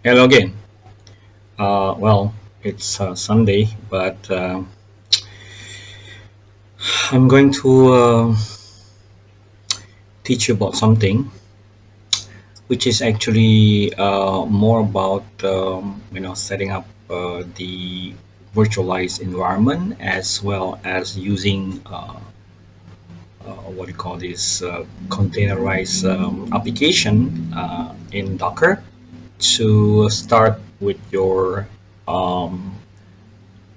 Hello again. Well, it's Sunday, but I'm going to teach you about something which is actually more about setting up the virtualized environment as well as using what do you call this containerized application in Docker to start with your um,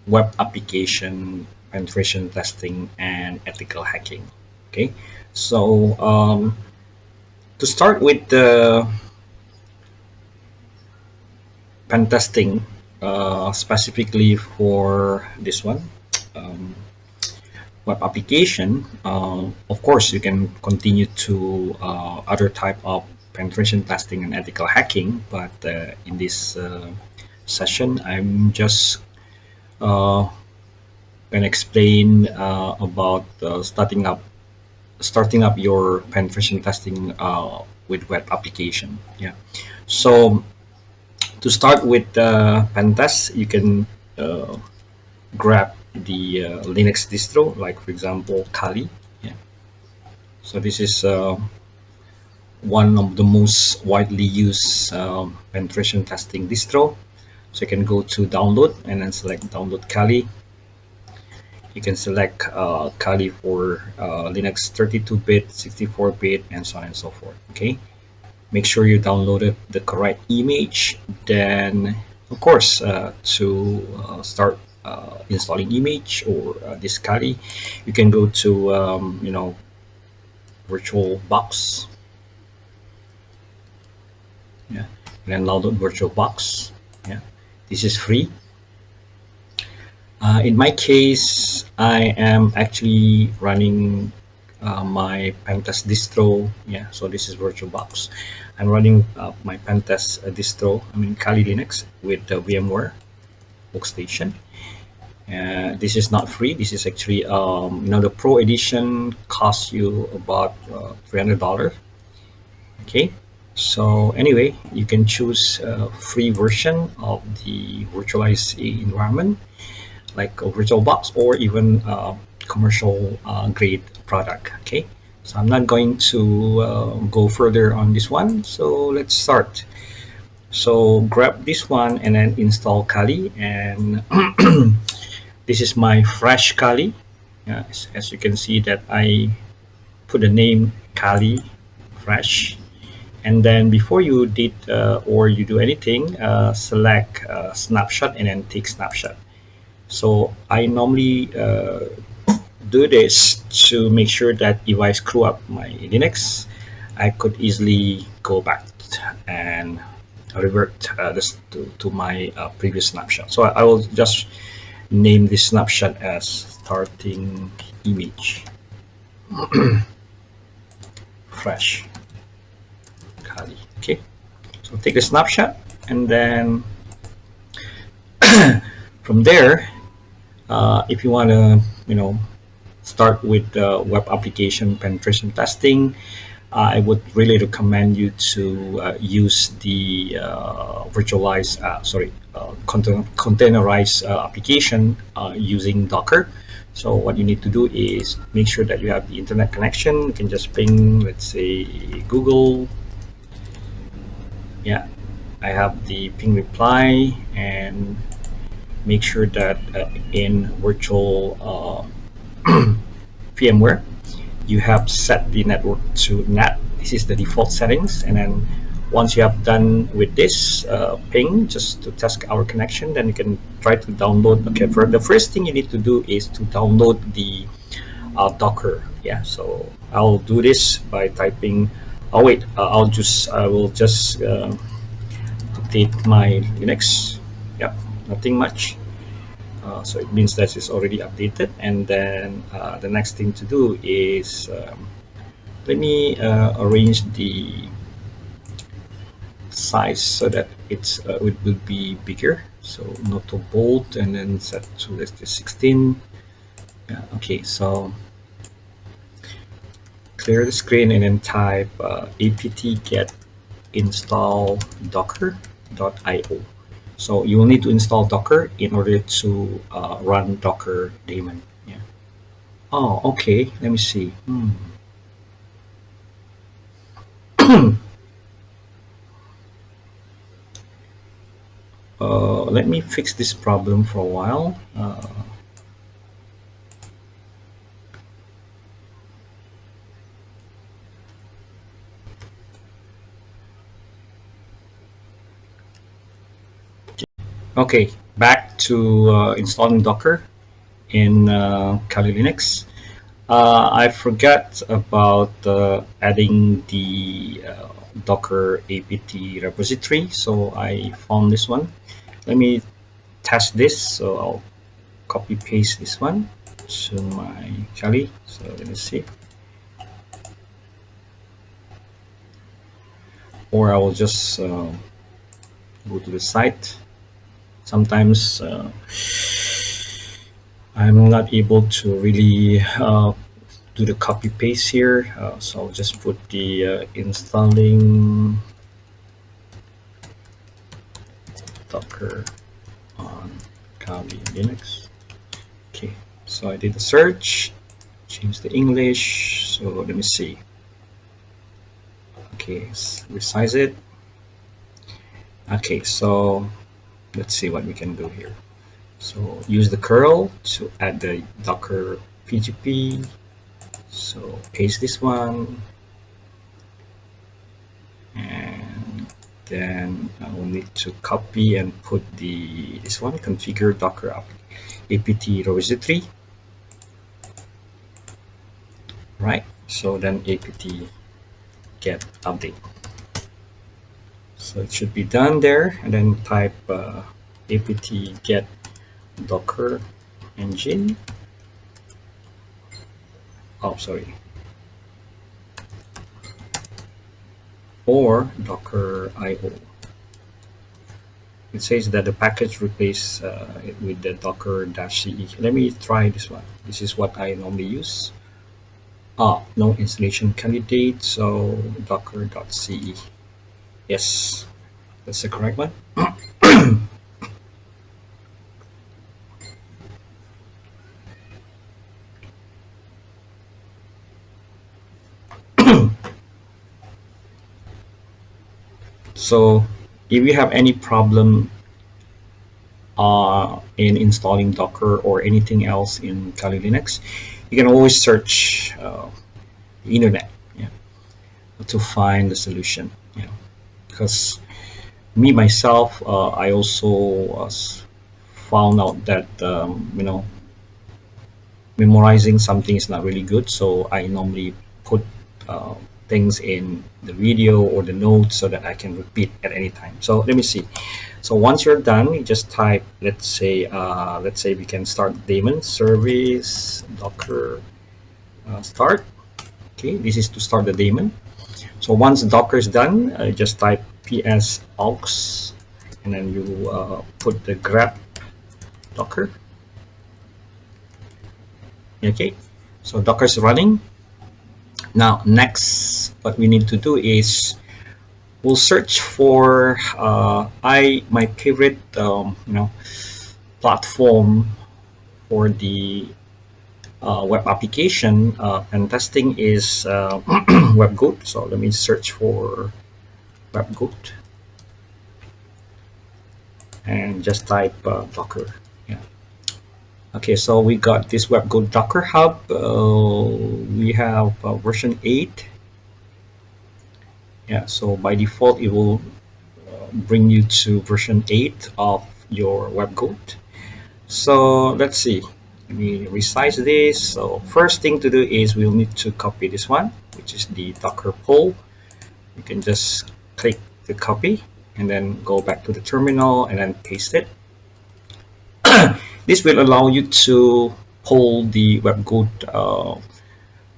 web application penetration testing and ethical hacking. Okay, so to start with the pen testing, specifically for this one, um, web application, of course you can continue to other type of penetration testing and ethical hacking, but in this session I'm just uh, going to explain about starting up your penetration testing with web application. Yeah. So to start with pen test, you can uh, grab the Linux distro, like for example Kali. Yeah. So this is one of the most widely used penetration testing distro. So you can go to download and then select download Kali. You can select Kali for Linux 32-bit, 64-bit, and so on and so forth. Okay. Make sure you downloaded the correct image. Then of course to start installing image or this Kali, you can go to virtual box. Yeah, and then download virtual box. Yeah, this is free. In my case, I am actually running my pentest distro. Yeah, so this is VirtualBox. I'm running my pentest distro. I mean Kali Linux with the VMware workstation. This is not free. This is actually the Pro Edition costs you about $300. Okay. So anyway, you can choose a free version of the virtualized environment like a VirtualBox or even commercial grade product. Okay, so I'm not going to go further on this one. So let's start. So grab this one and then install Kali, and this is my fresh Kali. As you can see that I put the name Kali fresh, and then before you did or you do anything, select snapshot and then take snapshot. So I normally do this to make sure that if I screw up my Linux, I could easily go back and revert this to my previous snapshot. So I will just name this snapshot as starting image fresh Kali. Okay, so take the snapshot, and then from there, if you want to, start with web application penetration testing, I would really recommend you to use the containerized application using Docker. So what you need to do is make sure that you have the internet connection. You can just ping, let's say, Google. Yeah, I have the ping reply, and make sure that in virtual VMware, you have set the network to NAT. This is the default settings, and then once you have done with this ping, just to test our connection, then you can try to download. Okay, for the first thing you need to do is to download the Docker. Yeah, so I'll do this by typing. Oh wait, I will just update my Linux. Yeah, nothing much. So it means that it's already updated, and then the next thing to do is let me arrange the size so that it will be bigger. So not to bold, and then set to let's say 16. Yeah, okay, so clear the screen and then type apt get install docker. docker.io. So you will need to install Docker in order to run Docker daemon. Yeah. Oh, okay. Let me see. Let me fix this problem for a while. Okay, back to installing Docker in Kali Linux. I forgot about adding the Docker apt repository, so I found this one. Let me test this. So I'll copy paste this one to my Kali. So let me see. Or I will just go to the site. Sometimes I'm not able to really do the copy paste here, so I'll just put the installing Docker on Kali Linux. Okay, so I did the search, change the English. So let me see. Okay, resize it. Okay, so let's see what we can do here. So use the curl to add the Docker PGP. So paste this one, and then I will need to copy and put this one, configure Docker apt repository. Right. So then apt get update. So it should be done there, and then type apt get Docker engine. Oh, sorry. Or Docker IO. It says that the package replace it with the docker-ce. Let me try this one. This is what I normally use. No installation candidate, so docker.ce. Yes, that's the correct one. So if you have any problem in installing Docker or anything else in Kali Linux, you can always search the internet, yeah, to find the solution. Yeah, because me myself, I also found out that memorizing something is not really good. So I normally put uh, things in the video or the notes so that I can repeat at any time. So let me see. So once you're done, you just type, let's say we can start daemon service docker start. Okay, this is to start the daemon. So once Docker is done, just type ps aux, and then you put the grep Docker. Okay, so Docker is running. Now next, what we need to do is we'll search for my favorite platform for the web application and testing is WebGoat. So let me search for WebGoat and just type Docker. Yeah. Okay, so we got this WebGoat Docker Hub. We have version 8. Yeah, so by default it will bring you to version 8 of your WebGoat. So let's see. Let me resize this. So first thing to do is we'll need to copy this one, which is the Docker poll. You can just click the copy and then go back to the terminal and then paste it. This will allow you to pull the WebGoat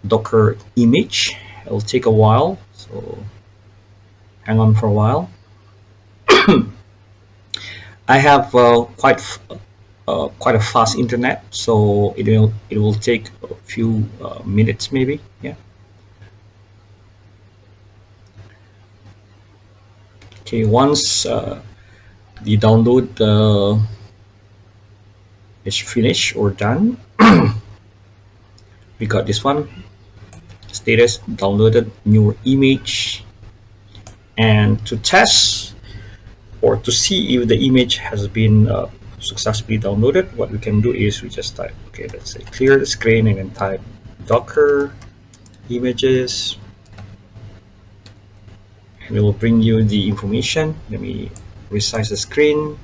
Docker image. It will take a while, so hang on for a while. I have quite a fast internet, so it will take a few minutes maybe. Yeah. Okay. Once the download is finished or done. We got this one, status downloaded new image. And to test or to see if the image has been successfully downloaded, what we can do is we just type, okay, let's say clear the screen and then type docker images, and it will bring you the information. Let me resize the screen.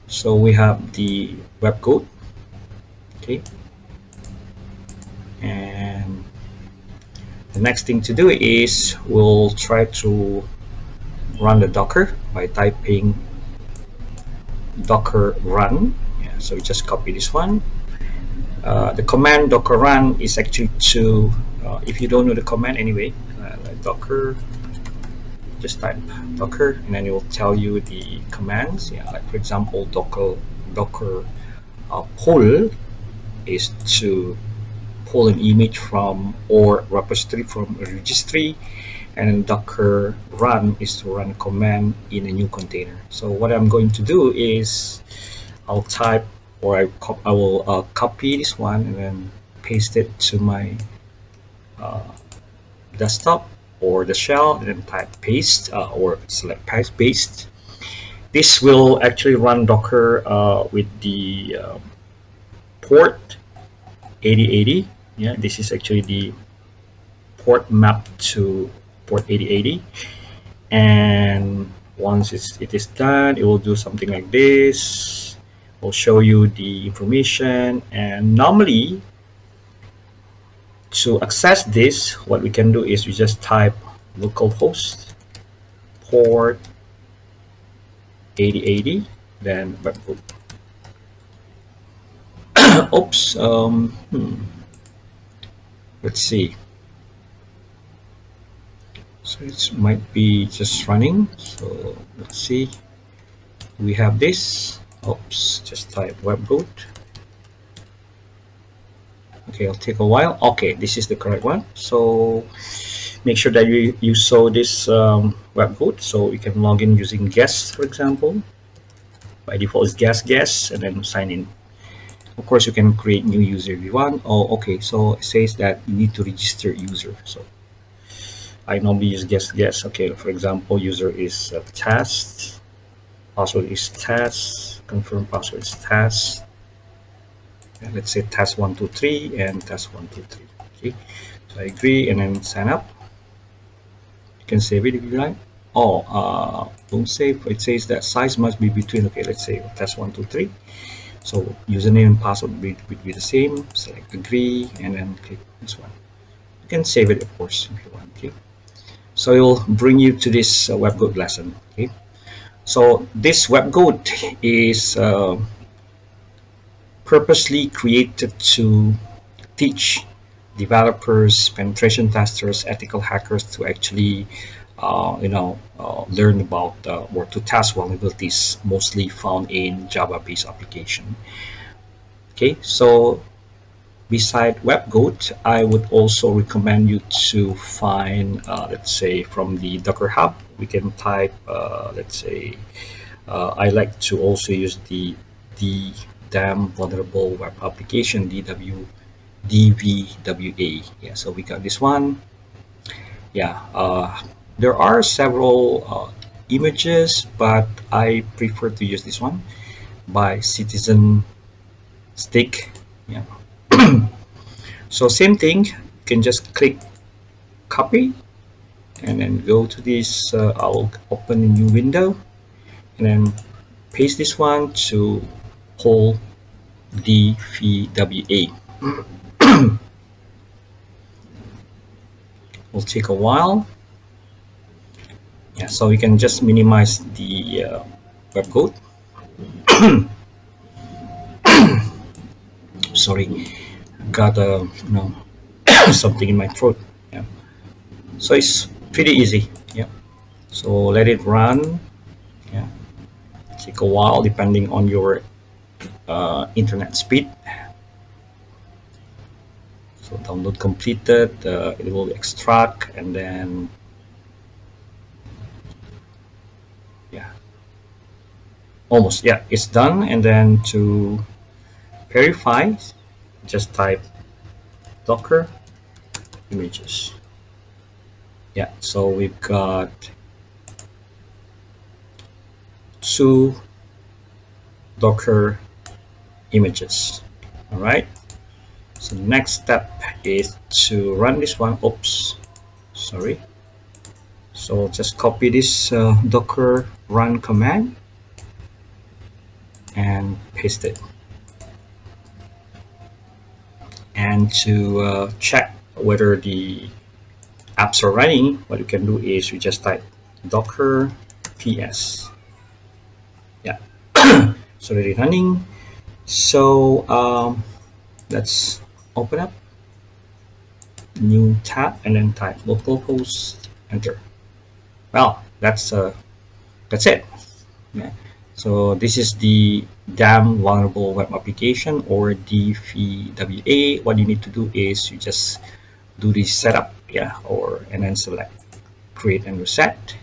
So we have the web code, okay, and the next thing to do is we'll try to run the docker by typing docker run. Yeah, so we just copy this one. The command docker run is actually to if you don't know the command anyway, like docker, just type docker and then it will tell you the commands. Yeah, like for example docker pull is to pull an image from or repository from a registry, and docker run is to run a command in a new container. So what I'm going to do is I'll type, or I will copy this one and then paste it to my desktop or the shell, and then type paste or select paste. This will actually run docker with the port 8080. Yeah, this is actually the port map to port 8080, and once it is done, it will do something like this. Will show you the information, and normally to access this, what we can do is we just type localhost port 8080, then webhook. Oops. Let's see. So it might be just running. So let's see. We have this. Oops. Just type webhook. Okay, it'll take a while. Okay, this is the correct one. So make sure that you saw this webhook, so you can log in using guest, for example. By default is guest, and then sign in. Of course, you can create new user if you want. Oh, okay. So it says that you need to register user. So I normally use guest. Okay, for example, user is test, password is test, confirm password is test. And let's say test 123 and test 123. Okay, so I agree and then sign up. You can save it if you like. Oh, don't save. It says that size must be between. Okay, let's say test 123. So username and password would be the same. Select agree and then click this one. You can save it, of course, if you want. Okay, so it will bring you to this webhook lesson. Okay, so this webhook is purposely created to teach developers, penetration testers, ethical hackers to actually learn about or to test vulnerabilities mostly found in Java-based application. Okay, so beside webhook, I would also recommend you to find, let's say, from the Docker Hub, we can type, let's say, I like to also use the damn vulnerable web application DVWA. Yeah, so we got this one. Yeah, there are several images, but I prefer to use this one by Citizen Stick. Yeah. So same thing, you can just click copy and then go to this. I'll open a new window and then paste this one to whole DVWA. Will take a while. Yeah, so we can just minimize the webhook. Sorry, got something in my throat. Yeah, so it's pretty easy. Yeah, so let it run. Yeah, take a while depending on your internet speed. So download completed, it will extract, and then yeah, almost, yeah, it's done. And then to verify, just type docker images. Yeah, so we've got 2 docker images. All right, so the next step is to run this one. Oops, sorry. So just copy this docker run command and paste it. And to check whether the apps are running, what you can do is you just type docker ps. Yeah, so it's running. So let's open up new tab and then type localhost, enter. Well, that's it. Yeah. So this is the damn vulnerable web application, or DVWA. What you need to do is you just do the setup, yeah, and then select create and reset,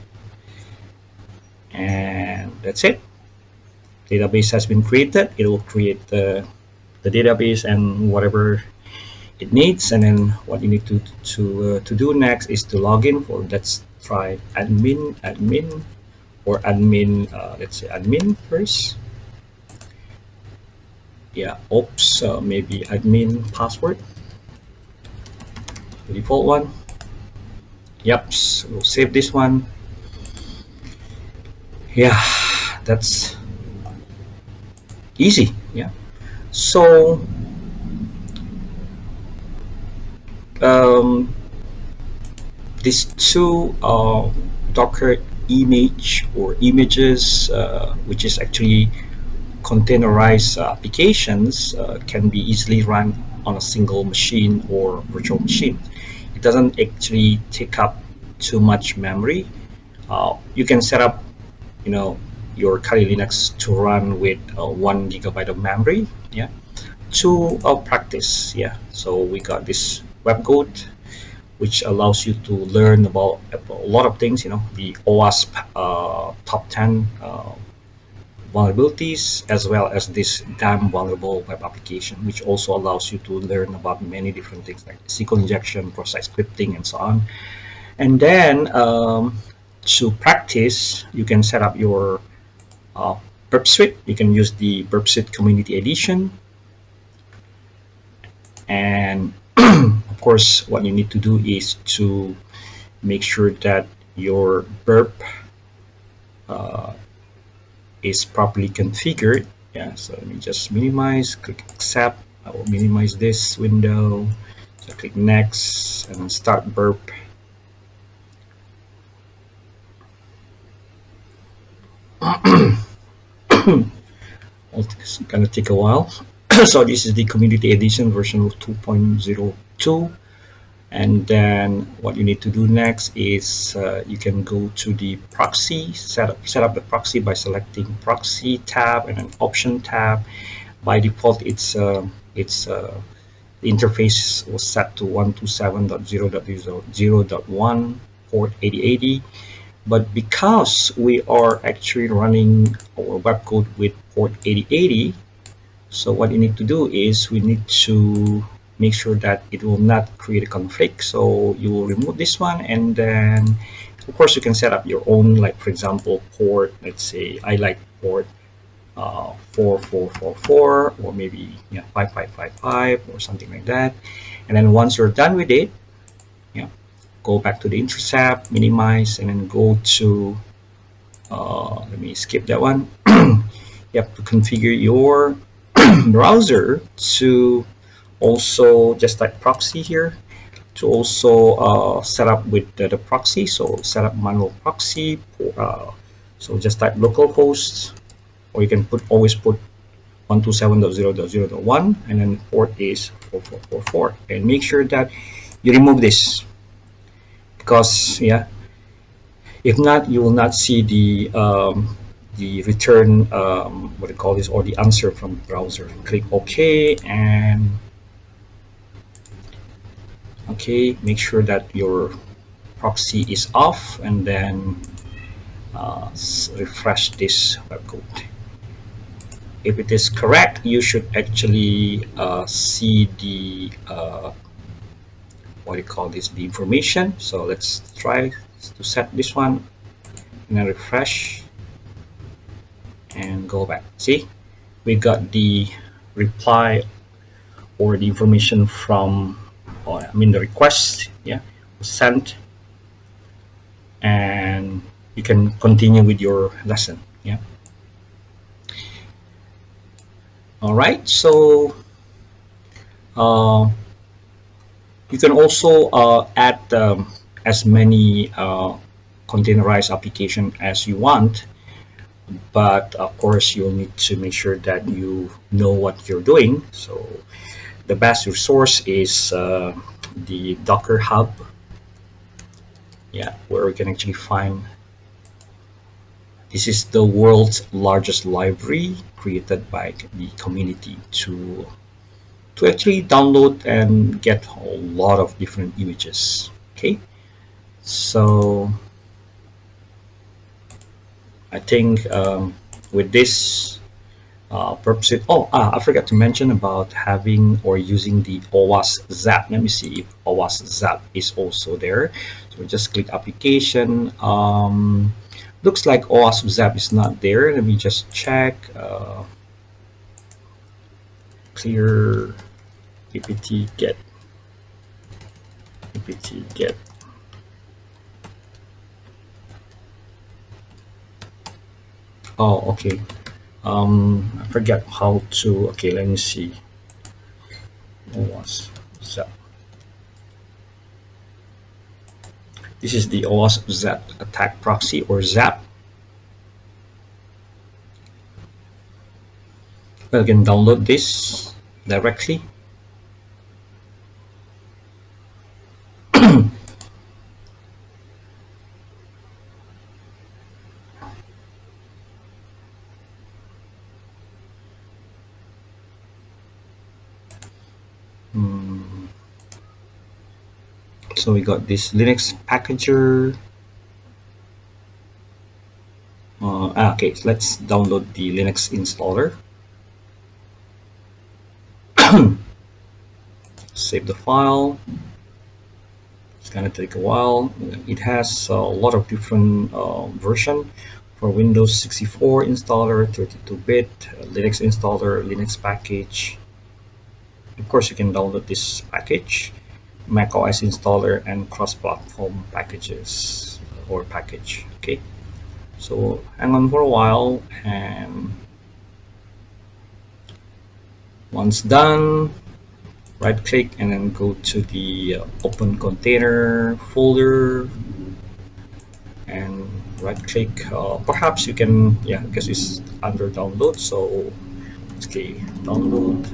and that's it. Database has been created. It will create the database and whatever it needs, and then what you need to do next is to log in. For let's try admin, or admin. Let's say admin first. Yeah, oops, maybe admin password, the default one. Yep, so we'll save this one. Yeah, that's easy. Yeah, so these 2 docker image or images, which is actually containerized applications, can be easily run on a single machine or virtual machine. It doesn't actually take up too much memory. You can set up, your Kali Linux to run with 1 GB of memory. Yeah, to practice. Yeah, so we got this web code, which allows you to learn about a lot of things. The OWASP top 10 vulnerabilities, as well as this damn vulnerable web application, which also allows you to learn about many different things like SQL injection, cross-site scripting, and so on. And then to practice, you can set up your Burp Suite. You can use the Burp Suite Community Edition. And of course, what you need to do is to make sure that your burp is properly configured. Yeah, so let me just minimize, click accept. I will minimize this window. So click next and start burp. It's gonna take a while. So this is the community edition version of 2.02. And then what you need to do next is you can go to the proxy, set up the proxy by selecting proxy tab and an option tab. By default, the interface was set to 127.0.0.1 port 8080. But because we are actually running our web code with port 8080, so what you need to do is we need to make sure that it will not create a conflict. So you will remove this one, and then of course you can set up your own, like for example port, let's say I like port 4444, or maybe 5555 or something like that. And then once you're done with it, go back to the intercept, minimize, and then go to let me skip that one. You have to configure your browser to also just like proxy here, to also set up with the proxy. So set up manual proxy. So just type localhost, or you can always put 127.0.0.1, and then port is 4444, and make sure that you remove this, because if not, you will not see the return, what do you call this, or the answer from the browser. Click OK, and make sure that your proxy is off, and then refresh this web code. If it is correct, you should actually see the what do you call this, the information. So let's try to set this one and then refresh and go back. See, we got the reply or the information from, or I mean the request, yeah, was sent, and you can continue with your lesson. Yeah. All right. So uh, you can also add as many containerized application as you want, but of course you'll need to make sure that you know what you're doing. So the best resource is the Docker Hub, yeah, where we can actually find. This is the world's largest library created by the community to actually download and get a lot of different images. Okay, so I think with this purpose. Oh, I forgot to mention about having or using the OWASP Zap. Let me see if OWASP Zap is also there. So just click application. Looks like OWASP Zap is not there. Let me just check. Clear apt get apt get. Oh, okay. I forget how to. Okay, let me see. OWASP Zap. This is the OWASP Zap attack proxy or Zap. Well, you can download this directly. So we got this Linux packager. Okay, so let's download the Linux installer. Save the file. It's gonna take a while. It has a lot of different version for Windows 64 installer, 32-bit, Linux installer, Linux package. Of course, you can download this package, Mac OS installer, and cross-platform packages or package. Okay, so hang on for a while, and once done, right click and then go to the open container folder and right click. Perhaps you can, yeah, because it's under download, so okay, download,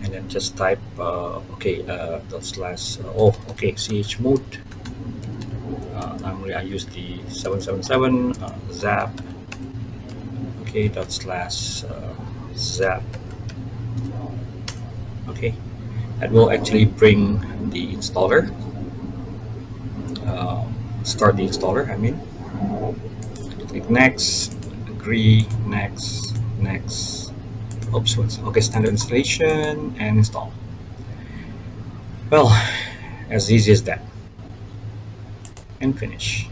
and then just type okay, dot slash oh, okay, chmod. Normally I use the 777 zap. Okay, dot slash zap. Okay, that will actually bring the installer, start the installer, I mean. Click next, agree, next, next. Oops, okay, standard installation and install. Well, as easy as that. And finish.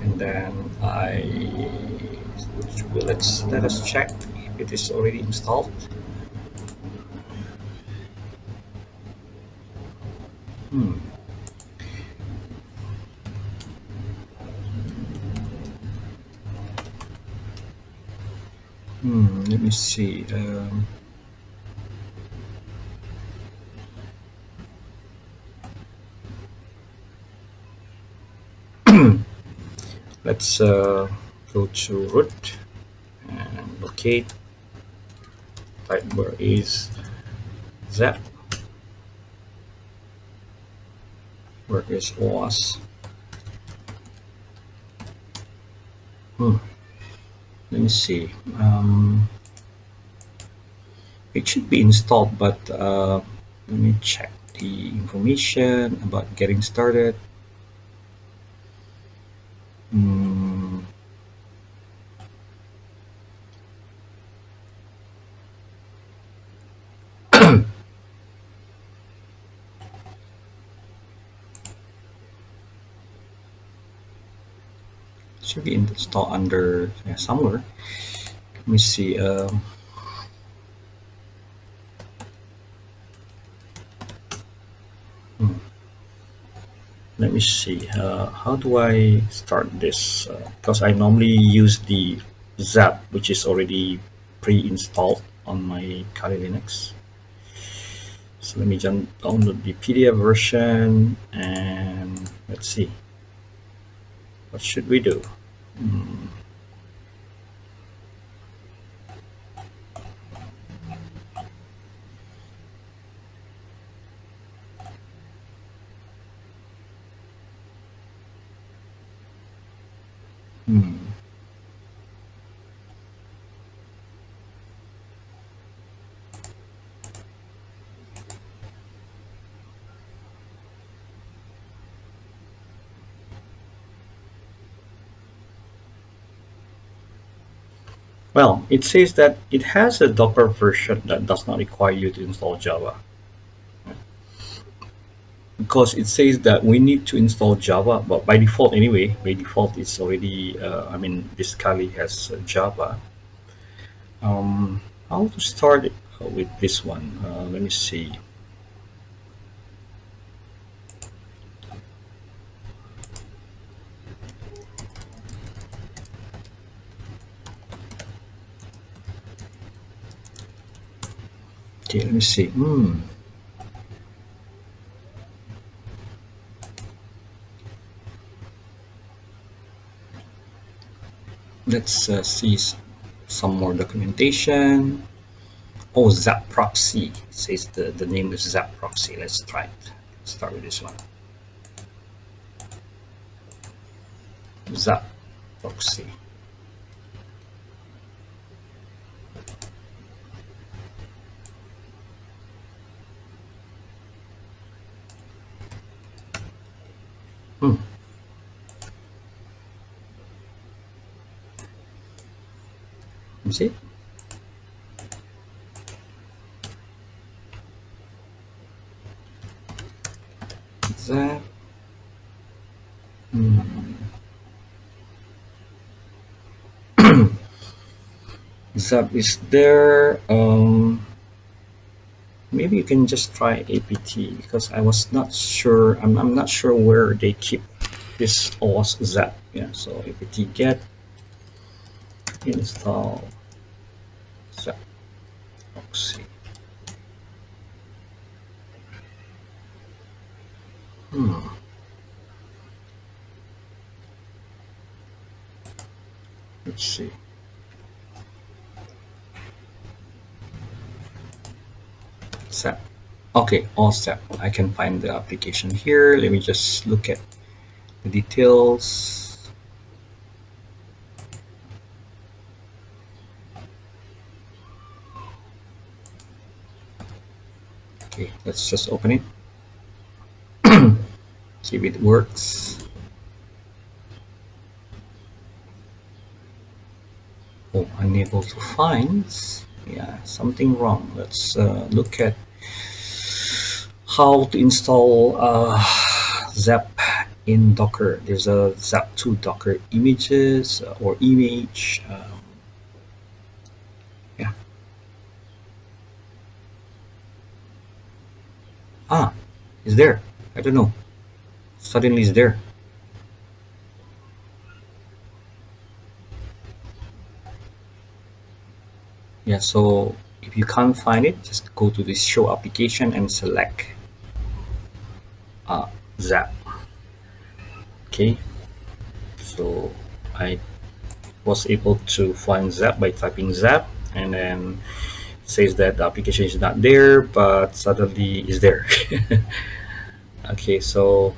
And then let us check if it is already installed. Let me see. Let's go to root and locate. Type where is zap. Where is OWASP? Let me see. It should be installed, but let me check the information about getting started. should be installed under somewhere. Let me see. Hmm, let me see. How do I start this? Because I normally use the Zap, which is already pre-installed on my Kali Linux. So let me download the PDF version and let's see. What should we do? Hmm. Hmm. Well, it says that it has a Docker version that does not require you to install Java. Because it says that we need to install Java, but by default anyway, by default it's already, I mean, this Kali has Java. How to start it with this one? Let me see. Okay, let me see. Let's see some more documentation. Oh, Zap Proxy. It says the name is Zap Proxy. Let's try it. Start with this one. Zap Proxy. Hmm. Is it? Zap. Hmm. Zap is there. Maybe you can just try apt because I was not sure. I'm not sure where they keep this OS Zap. Yeah, so apt get install Zap Proxy. Hmm. Let's see. Zap. Okay, all Zap. I can find the application here. Let me just look at the details. Okay, let's just open it. See if it works. Oh, unable to find. Yeah, something wrong. Let's look at how to install Zap in Docker. There's a Zap2 Docker images or image. Yeah. Ah, it's there. I don't know. Suddenly it's there. Yeah, so if you can't find it, just go to this show application and select Zap. Okay, so I was able to find Zap by typing Zap, and then it says that the application is not there, but suddenly is there. Okay, so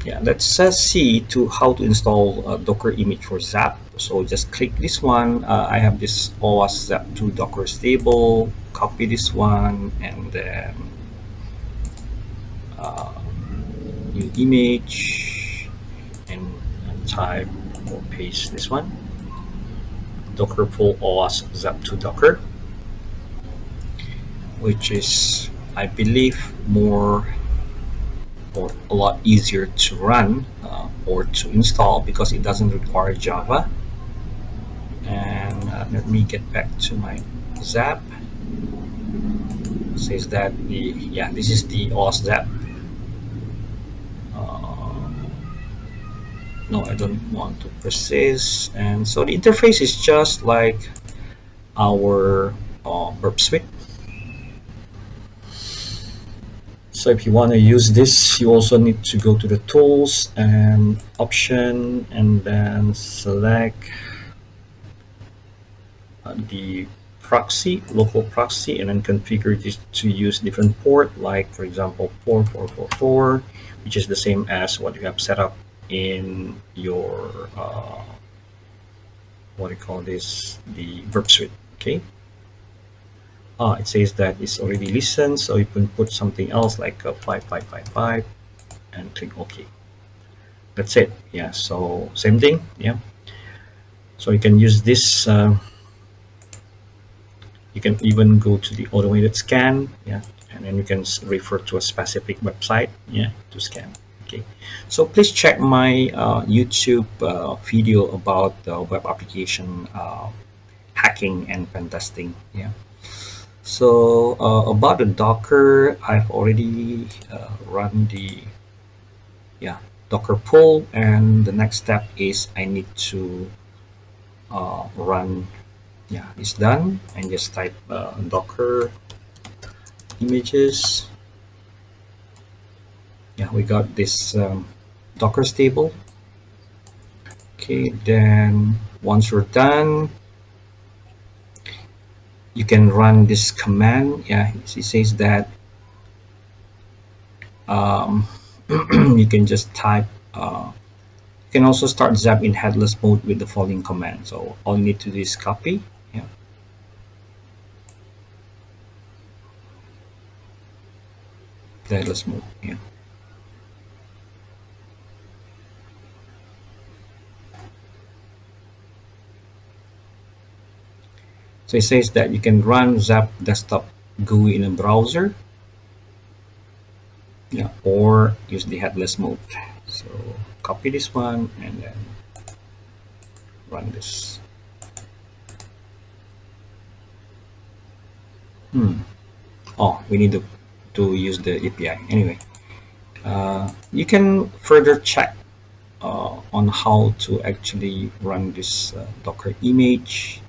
yeah, let's see to how to install a Docker image for Zap. So just click this one. I have this OS Zap2 Docker stable. Copy this one and then uh, new image and type or paste this one. Docker full OS Zap2 Docker, which is I believe more or a lot easier to run or to install because it doesn't require Java. And let me get back to my Zap. It says that this is the OS Zap. No, I don't want to persist. And so the interface is just like our Burp Suite. So if you want to use this, you also need to go to the tools and option and then select the proxy, local proxy, and then configure this to use different port, like for example 4444, which is the same as what you have set up in your what do you call this, the Burp Suite. Okay. It says that it's already listened, so you can put something else like 5555 and click OK. That's it. Yeah, so same thing. Yeah, so you can use this. You can even go to the automated scan. Yeah, and then you can refer to a specific website. Yeah, to scan. Okay, so please check my YouTube video about the web application hacking and pen testing. Yeah. So about the Docker, I've already run the Docker pull, and the next step is I need to run. Yeah, it's done. And just type Docker images. Yeah, we got this Docker stable. Okay, then once we're done, you can run this command. Yeah, it says that you can just type. You can also start Zap in headless mode with the following command. So all you need to do is copy. Yeah. The headless mode. Yeah. So it says that you can run Zap desktop GUI in a browser. Yeah, or use the headless mode. So copy this one and then run this. Oh, we need to use the API. Anyway, you can further check on how to actually run this Docker image.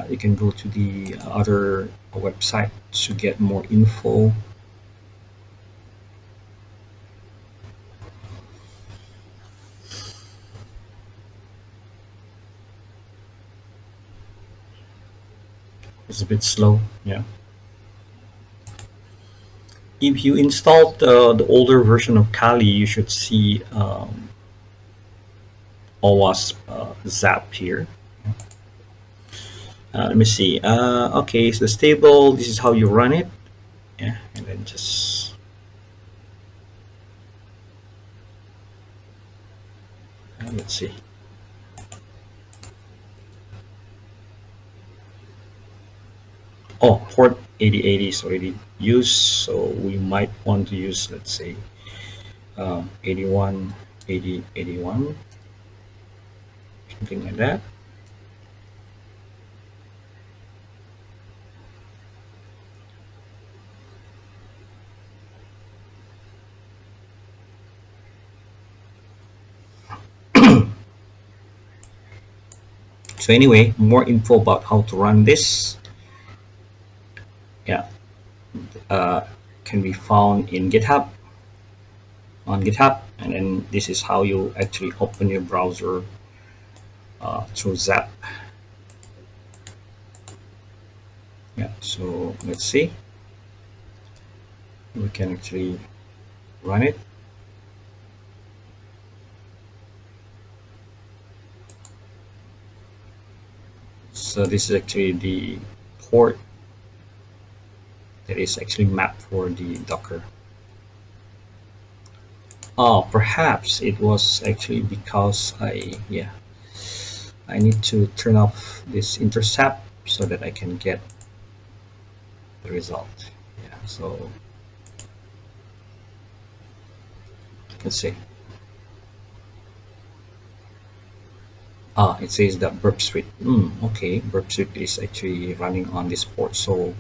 You can go to the other website to get more info. It's a bit slow. Yeah. If you installed the older version of Kali, you should see OWASP Zap here. Let me see. Okay, so the stable, this is how you run it. Yeah, and then just let's see. Oh, port 8080 is already used, so we might want to use, let's say, 81, 80, 81, something like that. So anyway, more info about how to run this, yeah, can be found in GitHub, on GitHub, and then this is how you actually open your browser through Zap. Yeah, so let's see. We can actually run it. So this is actually the port that is actually mapped for the Docker. Oh, perhaps it was actually because I need to turn off this intercept so that I can get the result. Yeah, so Let's see. It says that burp suite. Okay, burp suite is actually running on this port, so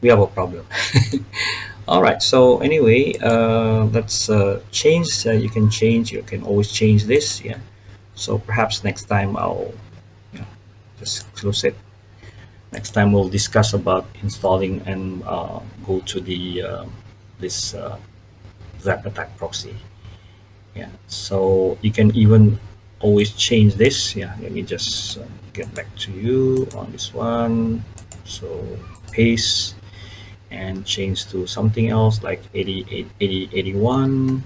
we have a problem. All right, so anyway, let's change. You can change, you can always change this. Yeah, so perhaps next time I'll, you know, just close it. Next time we'll discuss about installing and go to the this Web Attack proxy. Yeah, so you can even always change this. Yeah, let me just get back to you on this one. So paste and change to something else like 88 80 81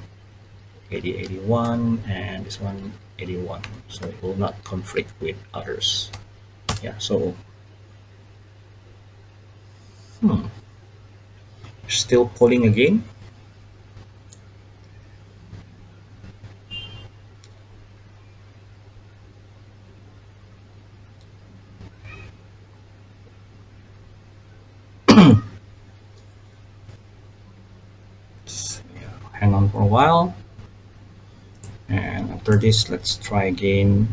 80 81, and this one 81, so it will not conflict with others. Yeah, so still polling again. Yeah, hang on for a while, and after this let's try again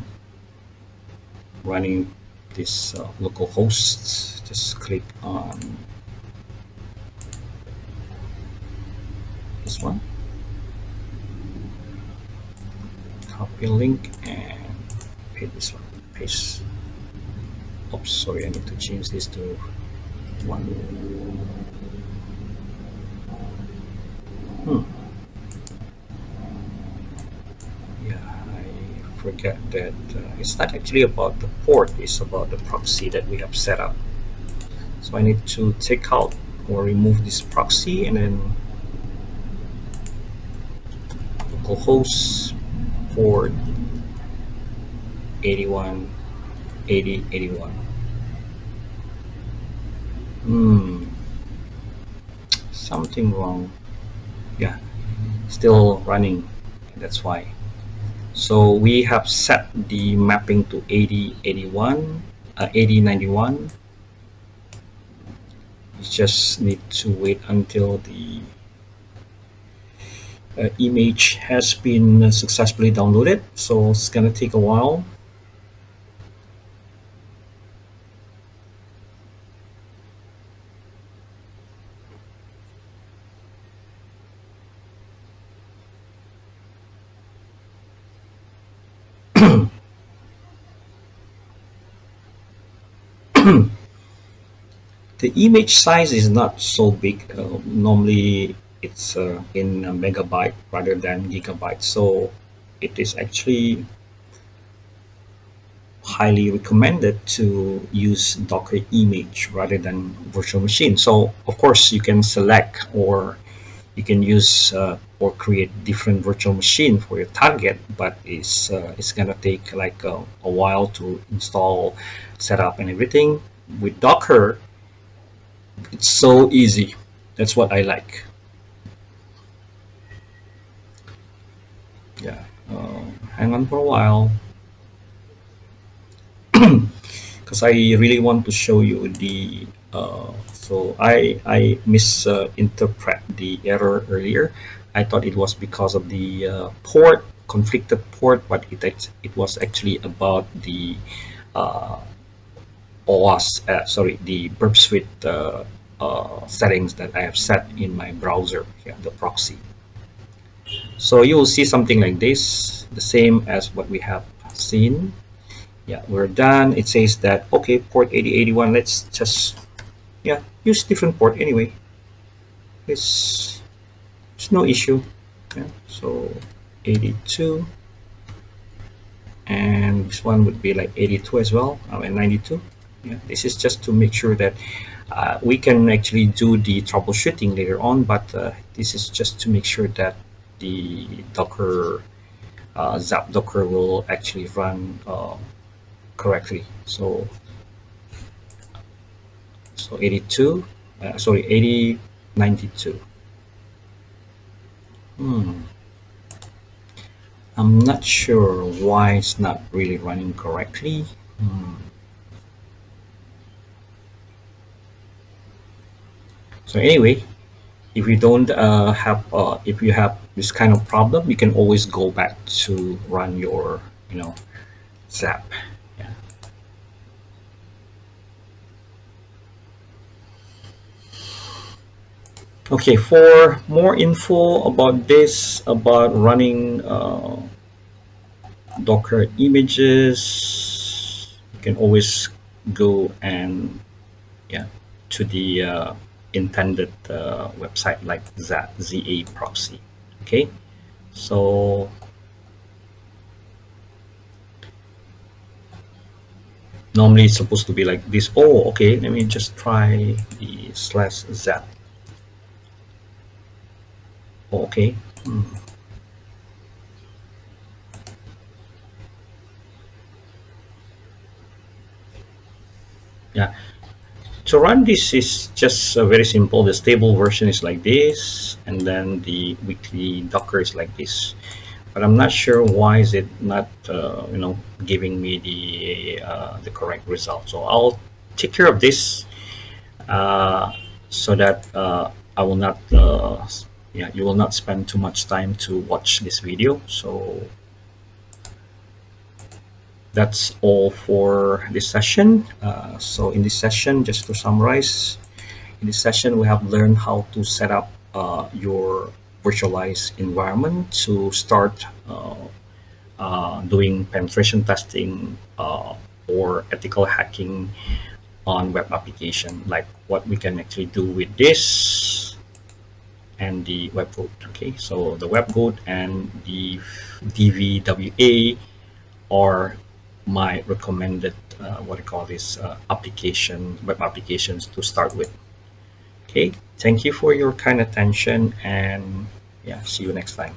running this local host. Just click on this one, copy link and paste this one, paste. Oops, sorry, I need to change this to one. Yeah, I forget that it's not actually about the port, it's about the proxy that we have set up. So I need to take out or remove this proxy, and then localhost port 81 80 81. Something wrong. Yeah, still running, that's why. So we have set the mapping to 80 81 80 91. You just need to wait until the image has been successfully downloaded, so it's gonna take a while. The image size is not so big. Normally it's in a megabyte rather than gigabyte, so it is actually highly recommended to use Docker image rather than virtual machine. So of course you can select, or you can use or create different virtual machine for your target, but it's gonna take like a while to install, set up and everything. With Docker it's so easy. That's what I like. Yeah, hang on for a while, because I really want to show you the so I misinterpret the error earlier. I thought it was because of the port, conflicted port, but it was actually about the uh, OS, sorry, the burp suite settings that I have set in my browser, yeah, the proxy. So you will see something like this, the same as what we have seen. Yeah, we're done. It says that, okay, port 8081, let's just, yeah, use different port anyway. It's no issue. Yeah, so 82, and this one would be like 82 as well, and 92. Yeah, this is just to make sure that we can actually do the troubleshooting later on, but this is just to make sure that the Docker, Zap Docker will actually run correctly. So 82, sorry, 80 92. I'm not sure why it's not really running correctly. So anyway, if you don't if you have this kind of problem, you can always go back to run your zap. Yeah. Okay, for more info about this, about running Docker images, you can always go and yeah to the intended website like ZA Proxy. Okay, so normally it's supposed to be like this. Oh, okay, let me just try the slash zap. Oh, okay. Hmm. Yeah, to run this is just very simple. The stable version is like this, and then the weekly Docker is like this. But I'm not sure why is it not giving me the correct result. So I'll take care of this uh, so that I will not yeah, you will not spend too much time to watch this video. So that's all for this session. So in this session, just to summarize, in this session we have learned how to set up your virtualized environment to start doing penetration testing or ethical hacking on web application, like what we can actually do with this and the web code. Okay, so the web code and the DVWA are my recommended what I call this application web applications to start with. Okay, thank you for your kind attention, and yeah, see you next time.